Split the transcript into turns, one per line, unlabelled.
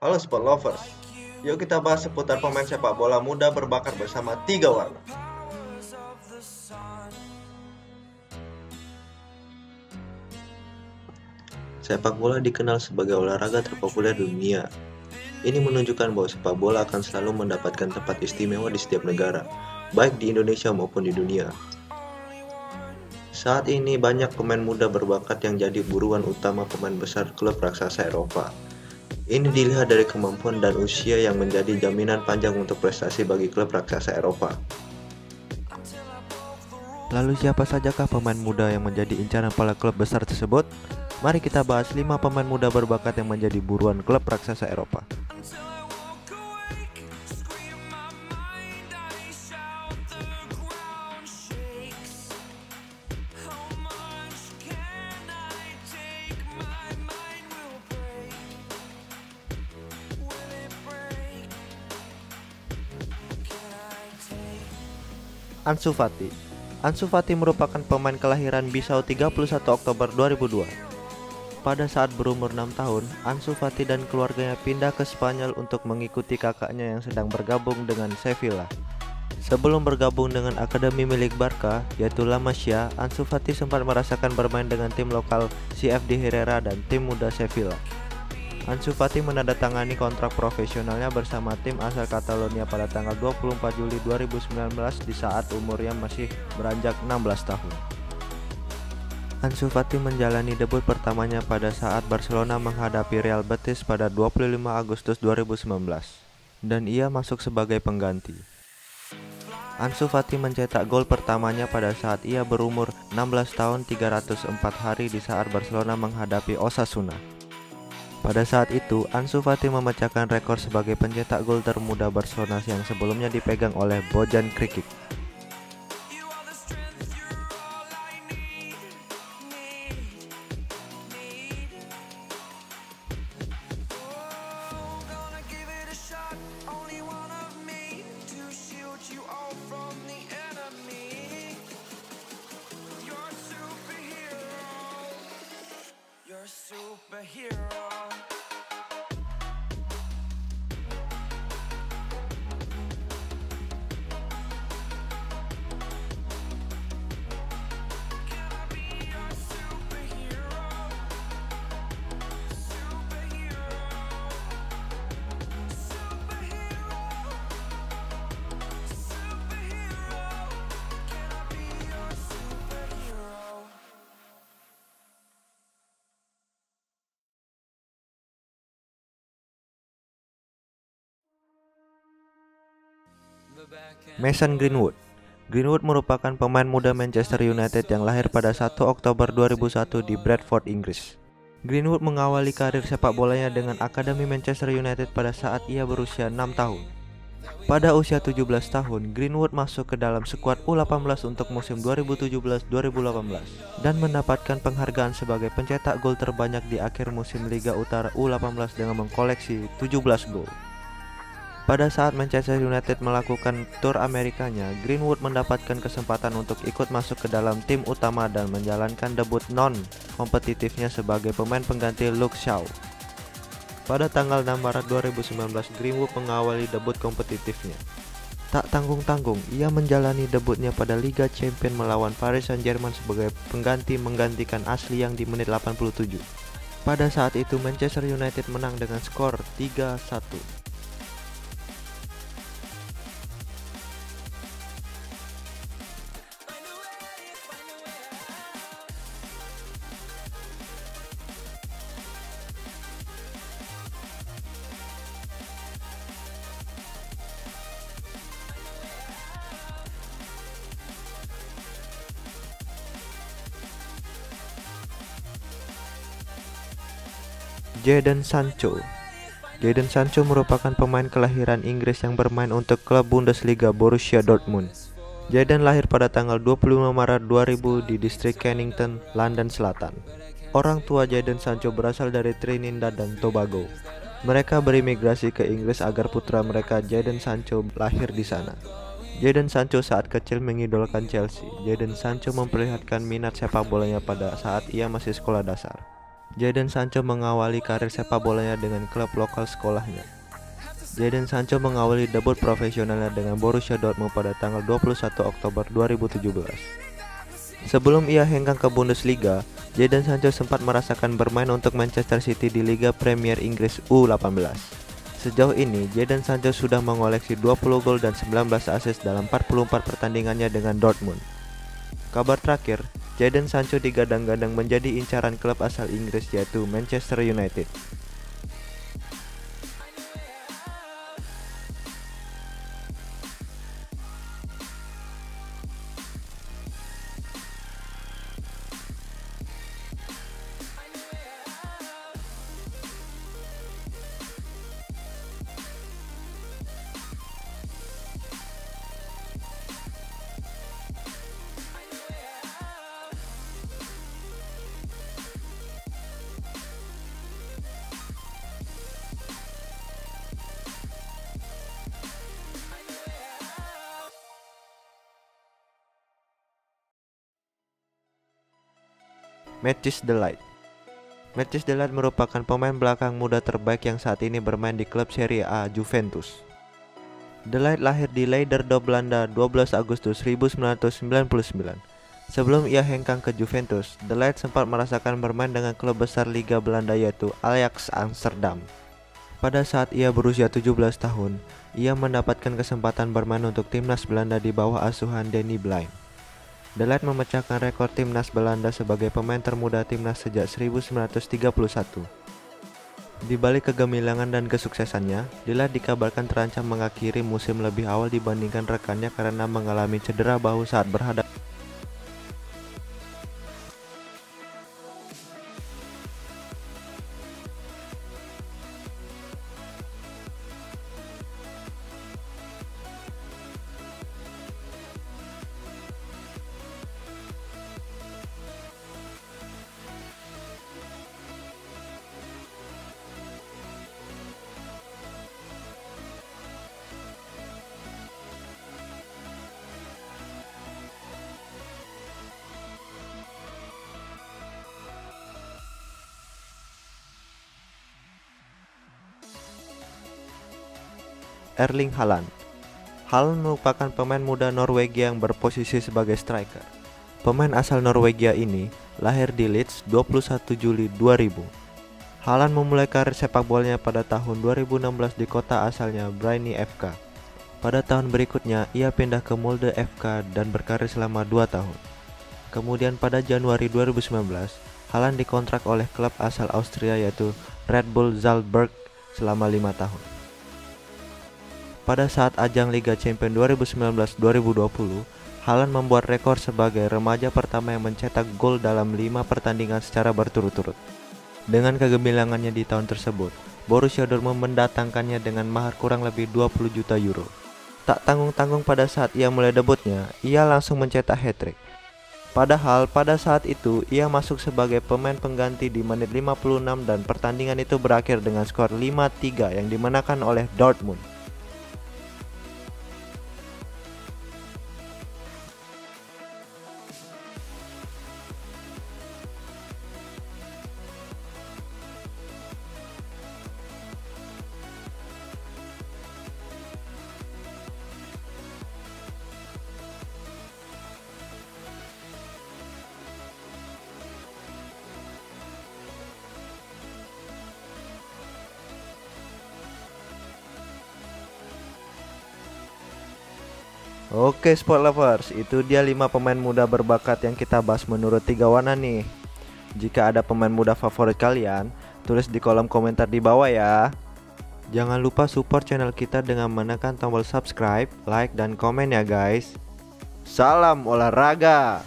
Halo sport lovers, yuk kita bahas seputar pemain sepak bola muda berbakat bersama 3 warna. Sepak bola dikenal sebagai olahraga terpopuler di dunia. Ini menunjukkan bahwa sepak bola akan selalu mendapatkan tempat istimewa di setiap negara, baik di Indonesia maupun di dunia. Saat ini banyak pemain muda berbakat yang jadi buruan utama pemain besar klub raksasa Eropa. Ini dilihat dari kemampuan dan usia yang menjadi jaminan panjang untuk prestasi bagi klub raksasa Eropa.
Lalu siapa sajakah pemain muda yang menjadi incaran para klub besar tersebut? Mari kita bahas 5 pemain muda berbakat yang menjadi buruan klub raksasa Eropa. Ansu Fati. Ansu Fati merupakan pemain kelahiran Bissau 31 Oktober 2002. Pada saat berumur 6 tahun, Ansu Fati dan keluarganya pindah ke Spanyol untuk mengikuti kakaknya yang sedang bergabung dengan Sevilla. Sebelum bergabung dengan akademi milik Barca, yaitu La Masia, Ansu Fati sempat merasakan bermain dengan tim lokal CFD Herrera dan tim muda Sevilla. Ansu Fati menandatangani kontrak profesionalnya bersama tim asal Catalonia pada tanggal 24 Juli 2019 di saat umurnya masih beranjak 16 tahun. Ansu Fati menjalani debut pertamanya pada saat Barcelona menghadapi Real Betis pada 25 Agustus 2019 dan ia masuk sebagai pengganti. Ansu Fati mencetak gol pertamanya pada saat ia berumur 16 tahun 304 hari di saat Barcelona menghadapi Osasuna. Pada saat itu, Ansu Fati memecahkan rekor sebagai pencetak gol termuda Barcelona yang sebelumnya dipegang oleh Bojan Krikic. Mason Greenwood. Greenwood merupakan pemain muda Manchester United yang lahir pada 1 Oktober 2001 di Bradford, Inggris. Greenwood mengawali karir sepak bolanya dengan Akademi Manchester United pada saat ia berusia 6 tahun. Pada usia 17 tahun, Greenwood masuk ke dalam skuad U18 untuk musim 2017-2018 dan mendapatkan penghargaan sebagai pencetak gol terbanyak di akhir musim Liga Utara U18 dengan mengkoleksi 17 gol. Pada saat Manchester United melakukan tur Amerikanya, Greenwood mendapatkan kesempatan untuk ikut masuk ke dalam tim utama dan menjalankan debut non-kompetitifnya sebagai pemain pengganti Luke Shaw. Pada tanggal 6 Maret 2019, Greenwood mengawali debut kompetitifnya. Tak tanggung-tanggung, ia menjalani debutnya pada Liga Champions melawan Paris Saint-Germain sebagai pengganti menggantikan Ashley yang di menit 87. Pada saat itu Manchester United menang dengan skor 3-1. Jadon Sancho. Jadon Sancho merupakan pemain kelahiran Inggris yang bermain untuk klub Bundesliga Borussia Dortmund. Jadon lahir pada tanggal 25 Maret 2000 di distrik Kennington, London Selatan. Orang tua Jadon Sancho berasal dari Trinidad dan Tobago. Mereka berimigrasi ke Inggris agar putra mereka Jadon Sancho lahir di sana. Jadon Sancho saat kecil mengidolakan Chelsea. Jadon Sancho memperlihatkan minat sepak bolanya pada saat ia masih sekolah dasar. Jadon Sancho mengawali karir sepak bolanya dengan klub lokal sekolahnya. Jadon Sancho mengawali debut profesionalnya dengan Borussia Dortmund pada tanggal 21 Oktober 2017. Sebelum ia hengkang ke Bundesliga, Jadon Sancho sempat merasakan bermain untuk Manchester City di Liga Premier Inggris U18. Sejauh ini, Jadon Sancho sudah mengoleksi 20 gol dan 19 assist dalam 44 pertandingannya dengan Dortmund. Kabar terakhir, Jadon Sancho digadang-gadang menjadi incaran klub asal Inggris yaitu Manchester United. Matthijs de Ligt. Matthijs de Ligt merupakan pemain belakang muda terbaik yang saat ini bermain di klub Serie A Juventus. De Ligt lahir di Leiderdorp, Belanda 12 Agustus 1999. Sebelum ia hengkang ke Juventus, De Ligt sempat merasakan bermain dengan klub besar Liga Belanda yaitu Ajax Amsterdam. Pada saat ia berusia 17 tahun, ia mendapatkan kesempatan bermain untuk timnas Belanda di bawah asuhan Danny Blind. De Ligt memecahkan rekor timnas Belanda sebagai pemain termuda timnas sejak 1931. Di balik kegemilangan dan kesuksesannya, De Ligt dikabarkan terancam mengakhiri musim lebih awal dibandingkan rekannya karena mengalami cedera bahu saat berhadapan. Erling Haaland. Haaland merupakan pemain muda Norwegia yang berposisi sebagai striker. Pemain asal Norwegia ini lahir di Leeds 21 Juli 2000. Haaland memulai karir sepak bolanya pada tahun 2016 di kota asalnya Bryne FK. Pada tahun berikutnya ia pindah ke Molde FK dan berkarir selama 2 tahun. Kemudian pada Januari 2019, Haaland dikontrak oleh klub asal Austria yaitu Red Bull Salzburg selama 5 tahun. Pada saat ajang Liga Champions 2019-2020, Haaland membuat rekor sebagai remaja pertama yang mencetak gol dalam 5 pertandingan secara berturut-turut. Dengan kegemilangannya di tahun tersebut, Borussia Dortmund mendatangkannya dengan mahar kurang lebih 20 juta euro. Tak tanggung-tanggung pada saat ia mulai debutnya, ia langsung mencetak hat-trick. Padahal pada saat itu ia masuk sebagai pemain pengganti di menit 56 dan pertandingan itu berakhir dengan skor 5-3 yang dimenangkan oleh Dortmund. Oke sport lovers, itu dia 5 pemain muda berbakat yang kita bahas menurut 3 warna nih. Jika ada pemain muda favorit kalian, tulis di kolom komentar di bawah ya. Jangan lupa support channel kita dengan menekan tombol subscribe, like, dan komen ya guys. Salam olahraga.